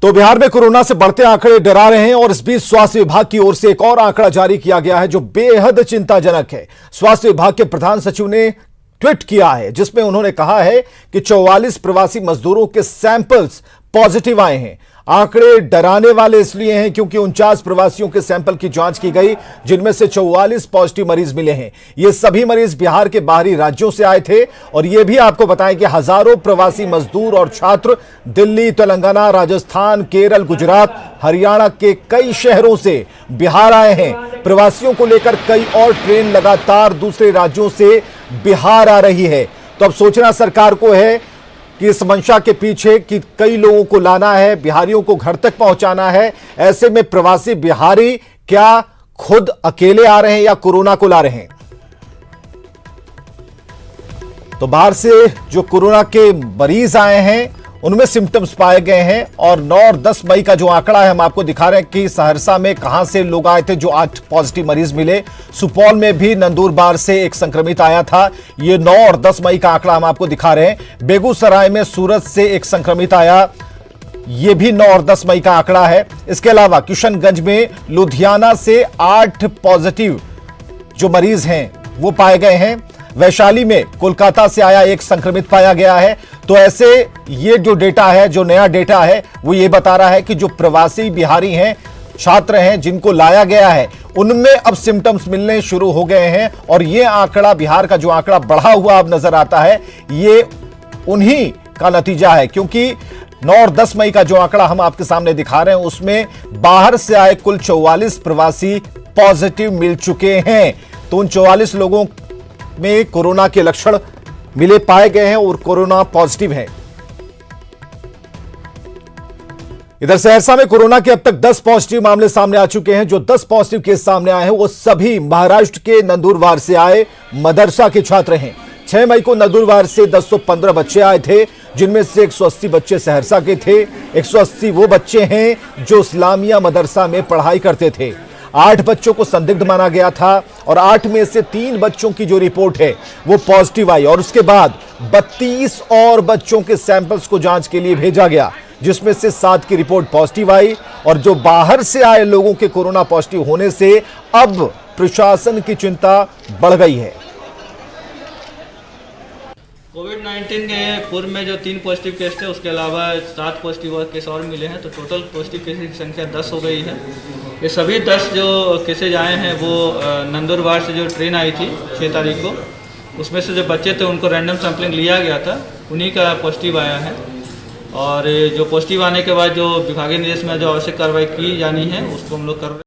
तो बिहार में कोरोना से बढ़ते आंकड़े डरा रहे हैं और इस बीच स्वास्थ्य विभाग की ओर से एक और आंकड़ा जारी किया गया है जो बेहद चिंताजनक है। स्वास्थ्य विभाग के प्रधान सचिव ने ट्वीट किया है जिसमें उन्होंने कहा है कि 44 प्रवासी मजदूरों के सैंपल्स पॉजिटिव आए हैं। आंकड़े डराने वाले इसलिए हैं क्योंकि 49 प्रवासियों के सैंपल की जांच की गई जिनमें से 44 पॉजिटिव मरीज मिले हैं। ये सभी मरीज बिहार के बाहरी राज्यों से आए थे और ये भी आपको बताएं कि हजारों प्रवासी मजदूर और छात्र दिल्ली, तेलंगाना, राजस्थान, केरल, गुजरात, हरियाणा के कई शहरों से बिहार आए हैं। प्रवासियों को लेकर कई और ट्रेन लगातार दूसरे राज्यों से बिहार आ रही है। तो अब सोचना सरकार को है कि इस मंशा के पीछे कि कई लोगों को लाना है, बिहारियों को घर तक पहुंचाना है। ऐसे में प्रवासी बिहारी क्या खुद अकेले आ रहे हैं या कोरोना को ला रहे हैं? तो बाहर से जो कोरोना के मरीज आए हैं उनमें सिम्टम्स पाए गए हैं और 9 और 10 मई का जो आंकड़ा है हम आपको दिखा रहे हैं कि सहरसा में कहां से लोग आए थे जो 8 पॉजिटिव मरीज मिले। सुपौल में भी नंदुरबार से एक संक्रमित आया था, ये 9 और 10 मई का आंकड़ा हम आपको दिखा रहे हैं। बेगूसराय में सूरत से एक संक्रमित आया, ये भी 9 और 10 मई का आंकड़ा है। इसके अलावा किशनगंज में लुधियाना से 8 पॉजिटिव जो मरीज हैं वो पाए गए हैं। वैशाली में कोलकाता से आया एक संक्रमित पाया गया है। तो ऐसे ये जो डेटा है, जो नया डेटा है वो ये बता रहा है कि जो प्रवासी बिहारी हैं, छात्र हैं जिनको लाया गया है, उनमें अब सिम्टम्स मिलने शुरू हो गए हैं और ये आंकड़ा, बिहार का जो आंकड़ा बढ़ा हुआ अब नजर आता है, ये उन्हीं का नतीजा है क्योंकि 9 और 10 मई का जो आंकड़ा हम आपके सामने दिखा रहे हैं उसमें बाहर से आए कुल 44 प्रवासी पॉजिटिव मिल चुके हैं। तो उन 44 लोगों में कोरोना के लक्षण मिले पाए गए हैं और कोरोना पॉजिटिव है। इधर सहरसा में कोरोना के अब तक 10 पॉजिटिव मामले सामने आ चुके हैं। जो 10 पॉजिटिव केस सामने आए हैं वो सभी महाराष्ट्र के नंदुरबार से आए मदरसा के छात्र हैं। 6 मई को नंदुरबार से 1015 बच्चे आए थे जिनमें से 180 बच्चे सहरसा के थे। 180 वो बच्चे हैं जो इस्लामिया मदरसा में पढ़ाई करते थे। 8 बच्चों को संदिग्ध माना गया था और 8 में से 3 बच्चों की जो रिपोर्ट है वो पॉजिटिव आई और उसके बाद 32 और बच्चों के सैंपल्स को जांच के लिए भेजा गया जिसमें से 7 की रिपोर्ट पॉजिटिव आई। और जो बाहर से आए लोगों के कोरोना पॉजिटिव होने से अब प्रशासन की चिंता बढ़ गई है। कोविड-19 के पूर्व में जो 3 पॉजिटिव केस थे उसके अलावा 7 पॉजिटिव केस और मिले हैं, तो टोटल पॉजिटिव केस की संख्या 10 हो गई है। ये सभी 10 जो केसेज आए हैं वो नंदुरबार से जो ट्रेन आई थी 6 तारीख को, उसमें से जो बच्चे थे उनको रैंडम सैम्पलिंग लिया गया था, उन्हीं का पॉजिटिव आया है। और जो पॉजिटिव आने के बाद जो विभागीय निर्देश में जो आवश्यक कार्रवाई की जानी है उसको हम लोग कर रहे हैं।